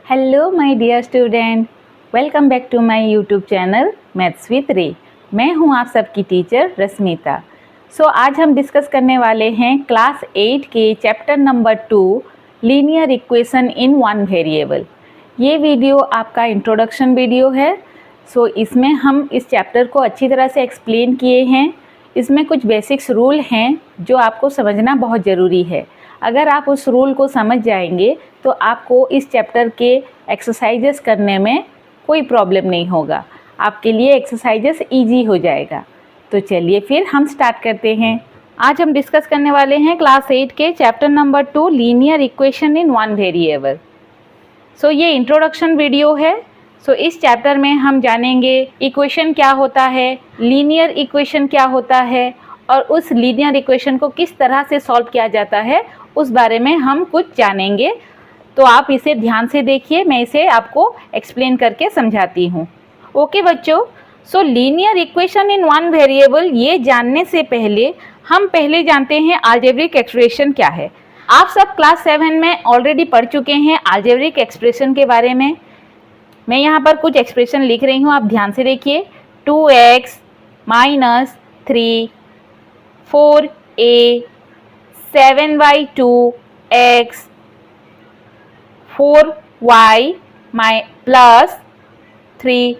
Hello my dear student, welcome back to my YouTube channel maths with Ray. मैं हूं आप सबकी teacher Rashmita. आज हम डिस्कस करने वाले हैं क्लास 8 के chapter number 2 linear equation in one variable. ये वीडियो आपका इंट्रोडक्शन वीडियो है। इसमें हम इस चैप्टर को अच्छी तरह से एक्सप्लेन किए हैं। इसमें कुछ बेसिक्स रूल हैं जो आपको समझना बहुत ज़रूरी है। अगर आप उस रूल को समझ जाएंगे तो आपको इस चैप्टर के एक्सरसाइजेस करने में कोई प्रॉब्लम नहीं होगा। आपके लिए एक्सरसाइजेस इजी हो जाएगा। तो चलिए फिर हम स्टार्ट करते हैं। आज हम डिस्कस करने वाले हैं क्लास 8 के chapter number 2 linear equation in one variable. ये इंट्रोडक्शन वीडियो है। इस चैप्टर में हम जानेंगे इक्वेशन क्या होता है, लीनियर इक्वेशन क्या होता है और उस लीनियर इक्वेशन को किस तरह से सॉल्व किया जाता है उस बारे में हम कुछ जानेंगे। तो आप इसे ध्यान से देखिए, मैं इसे आपको एक्सप्लेन करके समझाती हूँ। ओके बच्चों, linear equation in one variable ये जानने से पहले हम पहले जानते हैं अलजेब्रिक एक्सप्रेशन क्या है। आप सब क्लास 7 में ऑलरेडी पढ़ चुके हैं अलजेब्रिक एक्सप्रेशन के बारे में। मैं यहाँ पर कुछ एक्सप्रेशन लिख रही हूँ, आप ध्यान से देखिए। 2x minus 3 4a 7y2x 4y plus 3,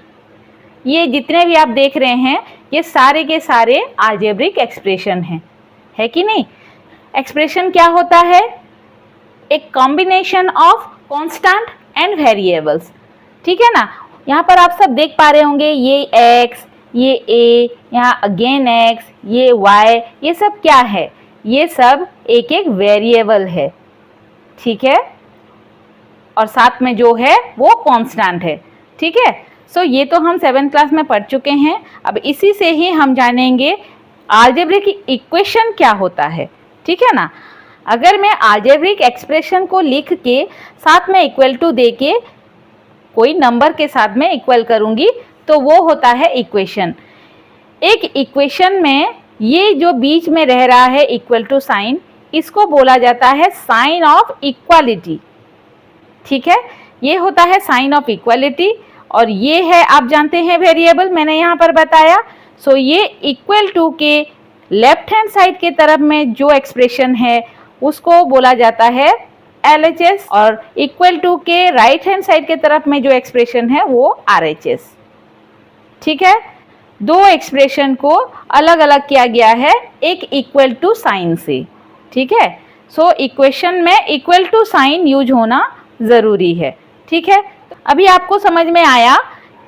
ये जितने भी आप देख रहे हैं ये सारे के सारे अलजेब्रिक एक्सप्रेशन हैं, है कि नहीं। एक्सप्रेशन क्या होता है? एक combination of constant and variables, ठीक है ना। यहाँ पर आप सब देख पा रहे होंगे ये x, ये a, यहाँ अगेन x, ये y, ये सब क्या है? ये सब एक एक वेरिएबल है, ठीक है। और साथ में जो है वो कांस्टेंट है, ठीक है। ये तो हम 7th क्लास में पढ़ चुके हैं। अब इसी से ही हम जानेंगे अलजेब्रिक इक्वेशन क्या होता है, ठीक है ना। अगर मैं अलजेब्रिक एक्सप्रेशन को लिख के साथ में इक्वल टू दे के कोई नंबर के साथ में इक्वल करूंगी तो वो होता है इक्वेशन। एक इक्वेशन में ये जो बीच में रह रहा है इक्वल टू साइन, इसको बोला जाता है साइन ऑफ इक्वालिटी, ठीक है। ये होता है साइन ऑफ इक्वालिटी। और ये है, आप जानते हैं, वेरिएबल, मैंने यहाँ पर बताया। ये इक्वल टू के लेफ्ट हैंड साइड के तरफ में जो एक्सप्रेशन है उसको बोला जाता है LHS और इक्वल टू के राइट हैंड साइड के तरफ में जो एक्सप्रेशन है वो RHS, ठीक है। दो एक्सप्रेशन को अलग अलग किया गया है एक इक्वल टू साइन से, ठीक है। इक्वेशन में इक्वल टू साइन यूज होना ज़रूरी है, ठीक है। अभी आपको समझ में आया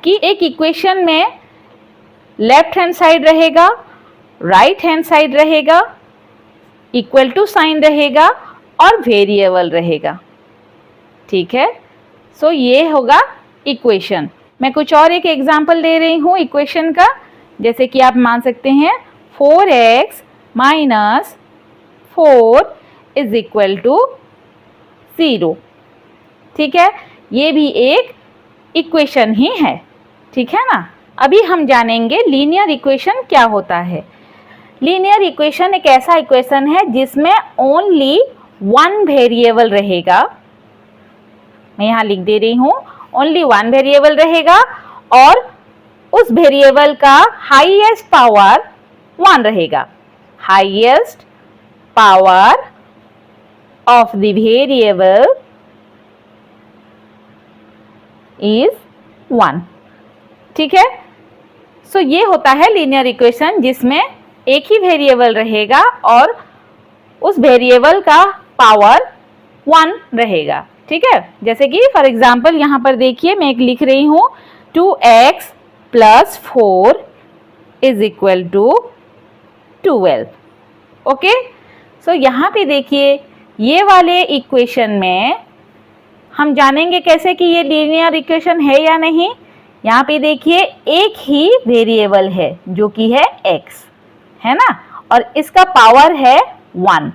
कि एक इक्वेशन में लेफ्ट हैंड साइड रहेगा, राइट हैंड साइड रहेगा, इक्वल टू साइन रहेगा और वेरिएबल रहेगा, ठीक है। ये होगा इक्वेशन। मैं कुछ और एक एग्जांपल दे रही हूँ इक्वेशन का, जैसे कि आप मान सकते हैं 4x minus 4 is equal to 0, ठीक है। ये भी एक इक्वेशन ही है, ठीक है ना। अभी हम जानेंगे लीनियर इक्वेशन क्या होता है। लीनियर इक्वेशन एक ऐसा इक्वेशन है जिसमें ओनली वन वेरिएबल रहेगा। मैं यहाँ लिख दे रही हूँ, ओनली वन वेरिएबल रहेगा और उस वेरिएबल का हाईएस्ट पावर 1 रहेगा। Highest power of the variable is 1, ठीक है। ये होता है लीनियर इक्वेशन जिसमें एक ही वेरिएबल रहेगा और उस वेरिएबल का पावर 1 रहेगा, ठीक है। जैसे कि फॉर एग्जांपल यहाँ पर देखिए, मैं एक लिख रही हूँ 2x plus 4 is equal to 12, okay. यहाँ पे देखिए, ये वाले इक्वेशन में हम जानेंगे कैसे कि ये लीनियर इक्वेशन है या नहीं। यहाँ पे देखिए एक ही वेरिएबल है जो कि है x, है ना, और इसका पावर है 1,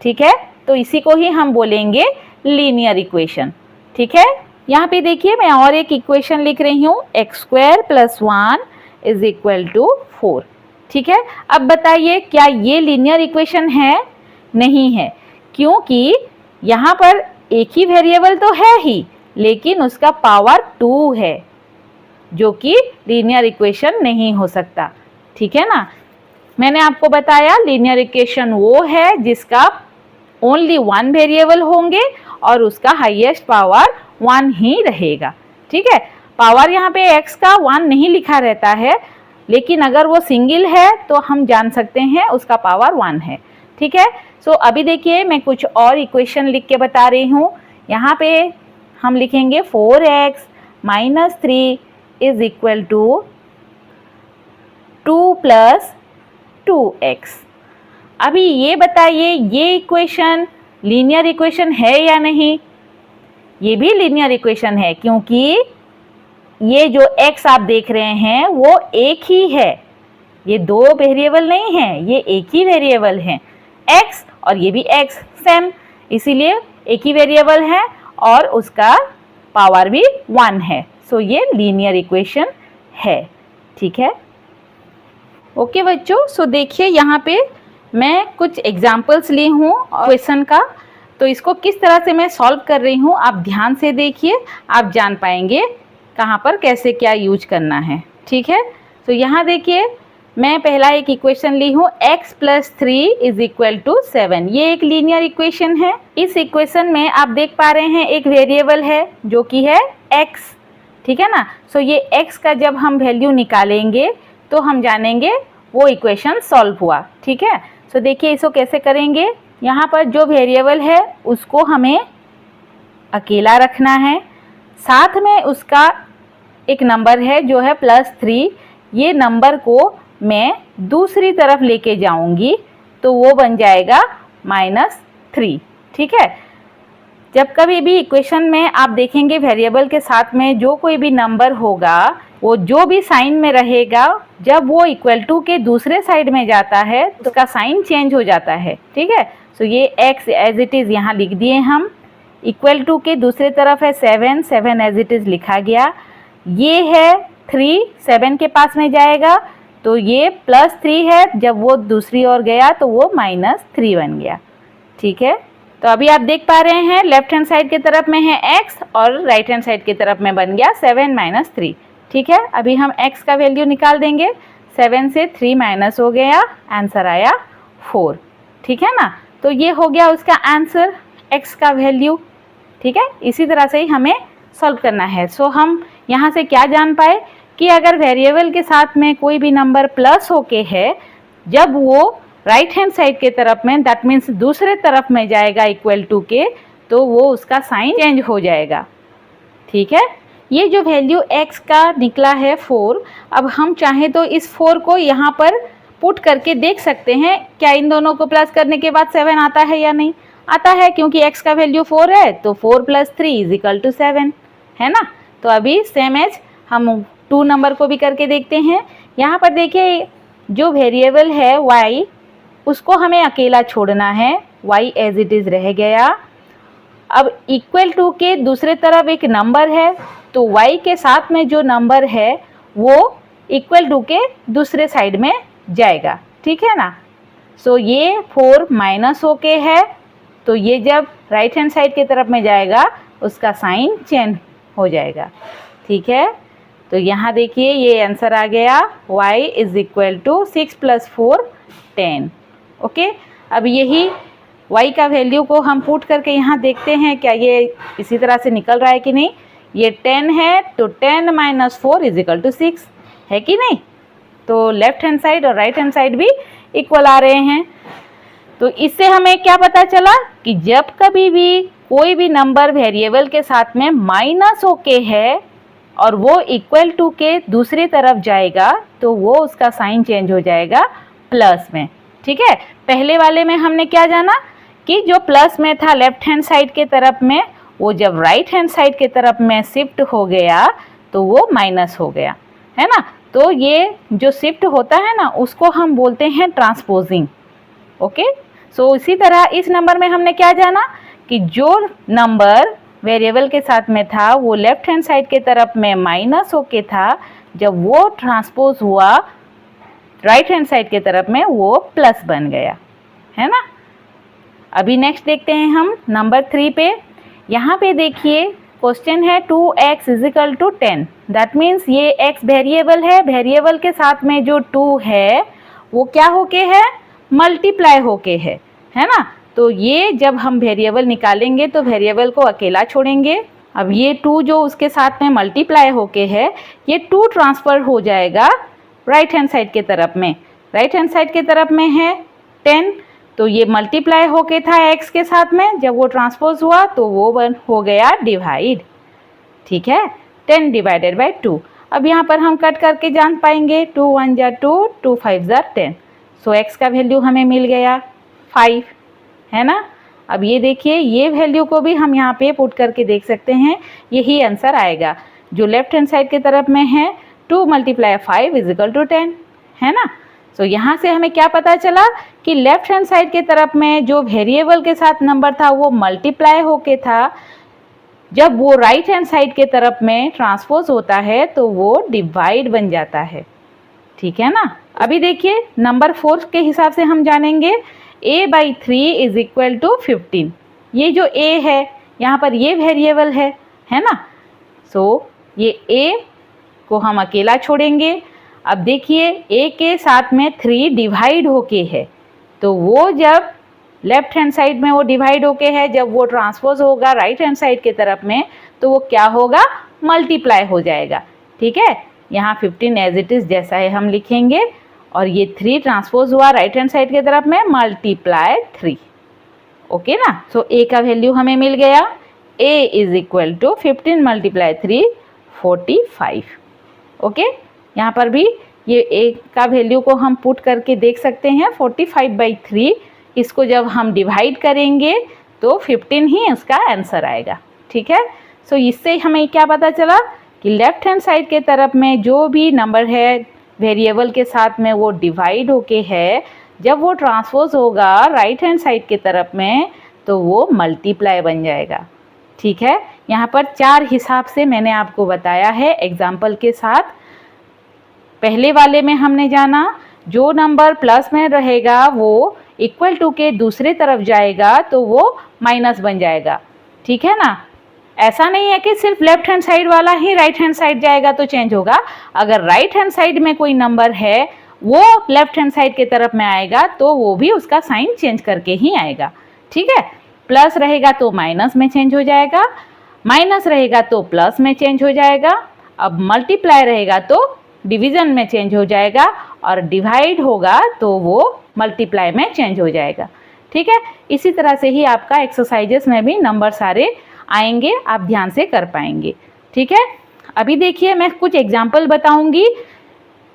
ठीक है। इसी को ही हम बोलेंगे लीनियर इक्वेशन, ठीक है। यहाँ पे देखिए मैं और एक इक्वेशन लिख रही हूँ x² + 1 इज इक्वल टू 4, ठीक है। अब बताइए क्या ये लीनियर इक्वेशन है? नहीं है, क्योंकि यहाँ पर एक ही वेरिएबल तो है ही, लेकिन उसका पावर 2 है, जो कि लीनियर इक्वेशन नहीं हो सकता। ठीक है ना, मैंने आपको बताया लीनियर इक्वेशन वो है जिसका ओनली 1 वेरिएबल होंगे और उसका हाईएस्ट पावर 1 ही रहेगा। ठीक है, पावर यहाँ पे x का 1 नहीं लिखा रहता है, लेकिन अगर वो सिंगल है तो हम जान सकते हैं उसका पावर 1 है। ठीक है, सो अभी देखिए मैं कुछ और इक्वेशन लिख के बता रही हूँ। यहाँ पे हम लिखेंगे 4x minus 3 is equal to 2 plus 2x। अभी ये बताइए, ये इक्वेशन लीनियर इक्वेशन है या नहीं? ये भी लीनियर इक्वेशन है, क्योंकि ये जो x आप देख रहे हैं वो एक ही है, ये 2 वेरिएबल नहीं है, ये एक ही वेरिएबल है x, और ये भी x सेम, इसीलिए एक ही वेरिएबल है और उसका पावर भी 1 है। सो ये लीनियर इक्वेशन है। ठीक है, ओके बच्चों, सो देखिए यहाँ पे मैं कुछ एग्जाम्पल्स ली हूँ क्वेश्चन का, तो इसको किस तरह से मैं सॉल्व कर रही हूँ आप ध्यान से देखिए, आप जान पाएंगे कहाँ पर कैसे क्या यूज करना है। ठीक है, तो यहाँ देखिए मैं पहला एक इक्वेशन ली हूँ x plus 3 is equal to 7। ये एक लीनियर इक्वेशन है। इस इक्वेशन में आप देख पा रहे हैं एक वेरिएबल है जो कि है x। ठीक है ना, सो ये x का जब हम वैल्यू निकालेंगे तो हम जानेंगे वो इक्वेशन सॉल्व हुआ। ठीक है, सो देखिए इसको कैसे करेंगे। यहाँ पर जो वेरिएबल है उसको हमें अकेला रखना है, साथ में उसका एक नंबर है जो है +3। ये नंबर को मैं दूसरी तरफ लेके जाऊंगी तो वो बन जाएगा -3। ठीक है, जब कभी भी इक्वेशन में आप देखेंगे वेरिएबल के साथ में जो कोई भी नंबर होगा वो जो भी साइन में रहेगा, जब वो इक्वल टू के दूसरे साइड में जाता है तो उसका साइन चेंज हो जाता है। ठीक है, सो ये x एज इट इज़ यहाँ लिख दिए हम, इक्वल टू के दूसरे तरफ है 7 एज इट इज़ लिखा गया। ये है 3 7 के पास में जाएगा तो ये +3 है, जब वो दूसरी ओर गया तो वो -3 बन गया। ठीक है, तो अभी आप देख पा रहे हैं लेफ्ट हैंड साइड की तरफ में है x और राइट हैंड साइड की तरफ में बन गया 7 - 3। ठीक है, अभी हम x का वैल्यू निकाल देंगे, 7 से 3 माइनस हो गया, आंसर आया 4। ठीक है ना, तो ये हो गया उसका आंसर x का वैल्यू। ठीक है, इसी तरह से ही हमें सॉल्व करना है। सो हम यहाँ से क्या जान पाए कि अगर वेरिएबल के साथ में कोई भी नंबर प्लस होके है, जब वो राइट हैंड साइड के तरफ में, दैट मीन्स दूसरे तरफ में जाएगा इक्वल टू के, तो वो उसका साइन चेंज हो जाएगा। ठीक है, ये जो वैल्यू x का निकला है 4, अब हम चाहें तो इस 4 को यहाँ पर पुट करके देख सकते हैं क्या इन दोनों को प्लस करने के बाद 7 आता है या नहीं आता है, क्योंकि x का वैल्यू 4 है तो 4 + 3 इज इक्वल टू 7 है ना। तो अभी सेम एज हम 2 नंबर को भी करके देखते हैं। यहाँ पर देखिए जो वेरिएबल है y, उसको हमें अकेला छोड़ना है, y एज इट इज़ रह गया। अब इक्वल टू के दूसरे तरफ एक नंबर है तो y के साथ में जो नंबर है वो इक्वल टू के दूसरे साइड में जाएगा। ठीक है ना, सो ये 4 माइनस होके है तो ये जब राइट हैंड साइड की तरफ में जाएगा उसका साइन चेंज हो जाएगा। ठीक है, तो यहाँ देखिए ये आंसर आ गया y is equal to 6 + 4 10। Okay, अब यही y का वैल्यू को हम पुट करके यहाँ देखते हैं क्या ये इसी तरह से निकल रहा है कि नहीं। ये 10 है तो 10 - 4 इज इक्वल टू 6 है कि नहीं। तो लेफ्ट हैंड साइड और राइट हैंड साइड भी इक्वल आ रहे हैं। तो इससे हमें क्या पता चला कि जब कभी भी कोई भी नंबर वेरिएबल के साथ में माइनस होके है और वो इक्वल टू के दूसरी तरफ जाएगा तो वो उसका साइन चेंज हो जाएगा प्लस में। ठीक है, पहले वाले में हमने क्या जाना कि जो प्लस में था लेफ्ट हैंड साइड के तरफ में, वो जब राइट हैंड साइड के तरफ में शिफ्ट हो गया तो वो माइनस हो गया, है ना। तो ये जो शिफ्ट होता है ना उसको हम बोलते हैं ट्रांसपोजिंग। ओके, सो इसी तरह इस नंबर में हमने क्या जाना कि जो नंबर वेरिएबल के साथ में था वो लेफ्ट हैंड साइड के तरफ में माइनस होके था, जब वो ट्रांसपोज हुआ राइट हैंड साइड के तरफ में वो प्लस बन गया, है ना। अभी नेक्स्ट देखते हैं हम नंबर 3 पे। यहाँ पे देखिए क्वेश्चन है 2x is equal to 10, that means ये x वेरिएबल है, वेरिएबल के साथ में जो 2 है वो क्या होके है, मल्टीप्लाई होके है ना। तो ये जब हम वेरिएबल निकालेंगे तो वेरिएबल को अकेला छोड़ेंगे। अब ये 2 जो उसके साथ में मल्टीप्लाई होके है, ये 2 ट्रांसफ़र हो जाएगा राइट हैंड साइड के तरफ में। राइट हैंड साइड के तरफ में है 10, तो ये मल्टीप्लाई होके था x के साथ में, जब वो ट्रांसपोज हुआ तो वो हो गया डिवाइड। ठीक है, 10 डिवाइडेड बाई 2। अब यहाँ पर हम कट करके जान पाएंगे 2 1 जा 2, 2 5 जा 10। सो x का वैल्यू हमें मिल गया 5, है ना। अब ये देखिए, ये वैल्यू को भी हम यहाँ पे पुट करके देख सकते हैं, यही आंसर आएगा जो लेफ्ट हैंड साइड की तरफ में है। 2 × 5 इज इक्वल टू 10, है ना। सो यहाँ से हमें क्या पता चला कि लेफ्ट हैंड साइड की तरफ में जो वेरिएबल के साथ नंबर था वो मल्टीप्लाई होके था, जब वो राइट हैंड साइड के तरफ में ट्रांसपोज होता है तो वो डिवाइड बन जाता है। ठीक है ना। अभी देखिए नंबर 4 के हिसाब से हम जानेंगे a/3 इज इक्वल टू 15। ये जो a है यहाँ पर ये वेरिएबल है ना। सो ये a को हम अकेला छोड़ेंगे। अब देखिए a के साथ में 3 डिवाइड होके है, तो वो जब लेफ्ट हैंड साइड में वो डिवाइड होके है, जब वो ट्रांसपोज होगा राइट हैंड साइड के तरफ में तो वो क्या होगा, मल्टीप्लाई हो जाएगा। ठीक है, यहाँ 15 एज इट इज़ जैसा है हम लिखेंगे, और ये 3 ट्रांसपोज हुआ राइट हैंड साइड की तरफ में, मल्टीप्लाई 3। ओके ना। सो a का वैल्यू हमें मिल गया, a is equal to 15 × 3 45। Okay, यहाँ पर भी ये a का वैल्यू को हम पुट करके देख सकते हैं 45/3। इसको जब हम डिवाइड करेंगे तो 15 ही इसका आंसर आएगा। ठीक है। सो इससे हमें क्या पता चला कि लेफ्ट हैंड साइड के तरफ में जो भी नंबर है वेरिएबल के साथ में वो डिवाइड होके है, जब वो ट्रांसपोज होगा राइट हैंड साइड के तरफ में तो वो मल्टीप्लाई बन जाएगा। ठीक है, यहाँ पर 4 हिसाब से मैंने आपको बताया है एग्जाम्पल के साथ। पहले वाले में हमने जाना जो नंबर प्लस में रहेगा वो इक्वल टू के दूसरे तरफ जाएगा तो वो माइनस बन जाएगा। ठीक है ना। ऐसा नहीं है कि सिर्फ लेफ्ट हैंड साइड वाला ही राइट हैंड साइड जाएगा तो चेंज होगा। अगर राइट हैंड साइड में कोई नंबर है वो लेफ्ट हैंड साइड की तरफ में आएगा तो वो भी उसका साइन चेंज करके ही आएगा। ठीक है, प्लस रहेगा तो माइनस में चेंज हो जाएगा, माइनस रहेगा तो प्लस में चेंज हो जाएगा, अब मल्टीप्लाई रहेगा तो डिवीज़न में चेंज हो जाएगा, और डिवाइड होगा तो वो मल्टीप्लाई में चेंज हो जाएगा। ठीक है, इसी तरह से ही आपका एक्सरसाइजेस में भी नंबर सारे आएंगे, आप ध्यान से कर पाएंगे। ठीक है, अभी देखिए मैं कुछ एग्जाम्पल बताऊंगी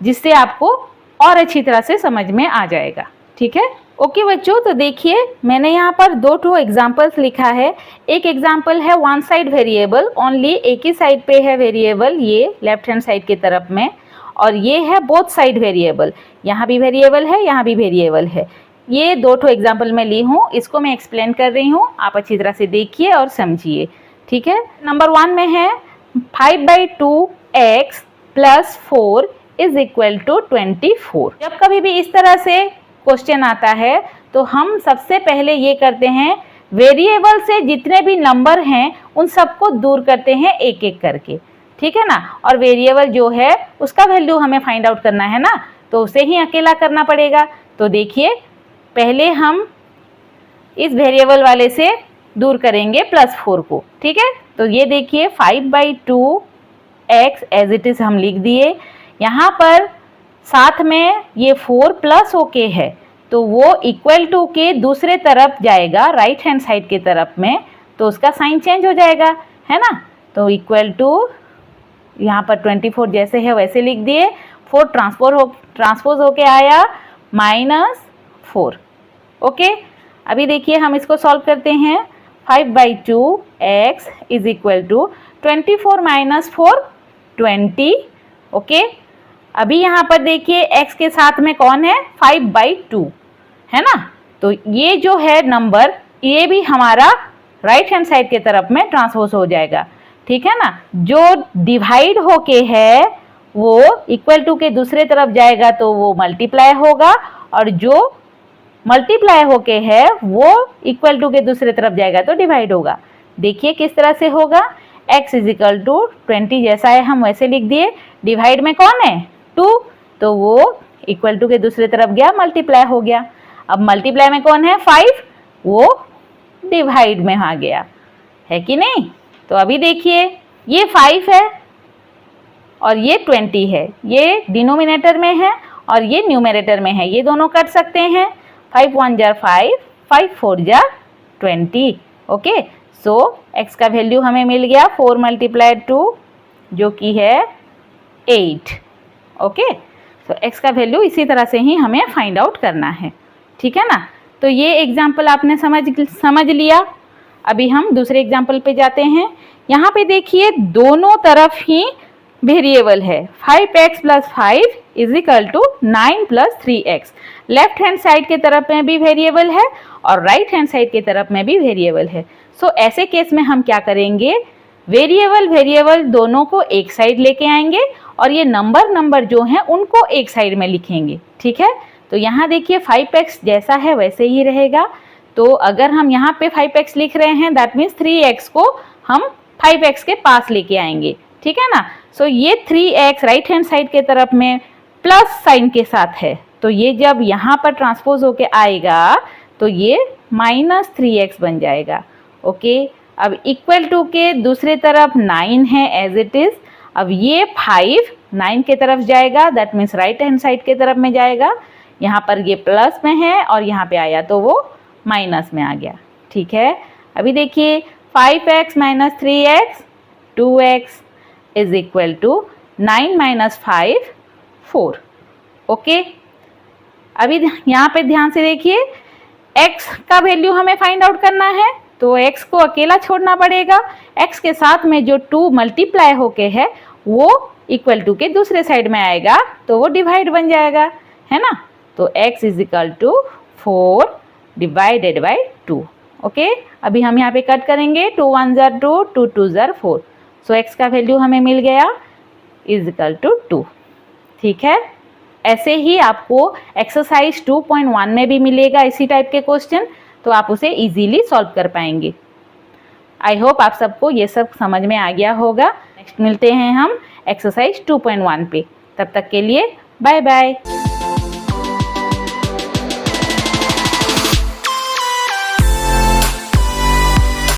जिससे आपको और अच्छी तरह से समझ में आ जाएगा। ठीक है, ओके बच्चों, तो देखिए मैंने यहाँ पर 2 एग्जाम्पल्स लिखा है। एक एग्जाम्पल है वन साइड वेरिएबल, ओनली एक ही साइड पे है वेरिएबल, ये लेफ्ट हैंड साइड की तरफ में, और ये है बोथ साइड वेरिएबल, यहाँ भी वेरिएबल है यहाँ भी वेरिएबल है। ये 2 एग्जाम्पल मैं ली हूँ, इसको मैं एक्सप्लेन कर रही हूँ, आप अच्छी तरह से देखिए और समझिए। ठीक है, नंबर 1 में है 5/2x + 4 इज इक्वल टू 24। जब कभी भी इस तरह से क्वेश्चन आता है तो हम सबसे पहले ये करते हैं, वेरिएबल से जितने भी नंबर हैं उन सबको दूर करते हैं एक एक करके। ठीक है ना, और वेरिएबल जो है उसका वैल्यू हमें फाइंड आउट करना है ना, तो उसे ही अकेला करना पड़ेगा। तो देखिए पहले हम इस वेरिएबल वाले से दूर करेंगे +4 को। ठीक है, तो ये देखिए 5/2x एज इट इज़ हम लिख दिए। यहाँ पर साथ में ये 4 प्लस होके है तो वो इक्वल टू के दूसरे तरफ जाएगा राइट हैंड साइड की तरफ में, तो उसका साइन चेंज हो जाएगा, है ना। तो इक्वल टू यहाँ पर 24 जैसे है वैसे लिख दिए, 4 ट्रांसपोज होके आया -4। ओके, अभी देखिए हम इसको सॉल्व करते हैं। 5/2x is equal to 24 - 4 20। Okay, अभी यहाँ पर देखिए x के साथ में कौन है, 5/2 है ना। तो ये जो है नंबर ये भी हमारा राइट हैंड साइड के तरफ में ट्रांसपोज हो जाएगा। ठीक है ना, जो डिवाइड होके है वो इक्वल टू के दूसरे तरफ जाएगा तो वो मल्टीप्लाई होगा, और जो मल्टीप्लाई होके है वो इक्वल टू के दूसरे तरफ जाएगा तो डिवाइड होगा। देखिए किस तरह से होगा, x इज इक्वल टू 20 जैसा है हम वैसे लिख दिए, डिवाइड में कौन है 2, तो वो इक्वल टू के दूसरे तरफ गया, मल्टीप्लाई हो गया। अब मल्टीप्लाई में कौन है 5, वो डिवाइड में आ गया, है कि नहीं। तो अभी देखिए ये 5 है और ये 20 है, ये डिनोमिनेटर में है और ये न्यूमरेटर में है, ये दोनों कट सकते हैं। 5 1 जा 5, 5 4 जा 20। ओके, सो x का वैल्यू हमें मिल गया 4 × 2 जो कि है 8। ओके, तो x का वैल्यू इसी तरह से ही हमें फाइंड आउट करना है, ठीक है ना। तो ये एग्जाम्पल आपने समझ लिया। अभी हम दूसरे एग्जाम्पल पे जाते हैं। यहाँ पे देखिए दोनों तरफ ही वेरिएबल है। 5x + 5 = 9 + 3x। Left hand side के तरफ में भी वेरिएबल है और राइट हैंड साइड के तरफ में भी वेरिएबल है। सो ऐसे केस में हम क्या करेंगे, वेरिएबल दोनों को एक साइड लेके आएंगे और ये नंबर जो हैं उनको एक साइड में लिखेंगे, ठीक है। तो यहाँ देखिए 5x जैसा है वैसे ही रहेगा। तो अगर हम यहाँ पे 5x लिख रहे हैं दैट मीन्स 3x को हम 5x के पास लेके आएंगे, ठीक है ना। सो ये 3x राइट हैंड साइड के तरफ में प्लस साइन के साथ है, तो ये जब यहाँ पर ट्रांसपोज होके आएगा तो ये -3x बन जाएगा। ओके, अब इक्वल टू के दूसरे तरफ 9 है एज इट इज। अब ये 5 9 के तरफ जाएगा, that means right hand side के तरफ में जाएगा। यहाँ पर ये प्लस में है और यहाँ पे आया तो वो माइनस में आ गया, ठीक है। अभी देखिए 5x - 3x 2x is equal to 9 - 5 4। Okay, अभी यहाँ पे ध्यान से देखिए x का वैल्यू हमें फाइंड आउट करना है, तो x को अकेला छोड़ना पड़ेगा। x के साथ में जो 2 मल्टीप्लाई होके है वो इक्वल टू के दूसरे साइड में आएगा तो वो डिवाइड बन जाएगा, है ना। तो x is equal to 4 divided by 2। Okay, अभी हम यहाँ पे कट करेंगे, 2 1 ज़ा 2, 2 2 ज़ा 4। सो x का वैल्यू हमें मिल गया इज इक्वल टू 2, ठीक है। ऐसे ही आपको एक्सरसाइज 2.1 में भी मिलेगा इसी टाइप के क्वेश्चन, तो आप उसे इजीली सॉल्व कर पाएंगे। आई होप आप सबको ये सब समझ में आ गया होगा। नेक्स्ट मिलते हैं हम एक्सरसाइज 2.1 पे, तब तक के लिए बाय बाय।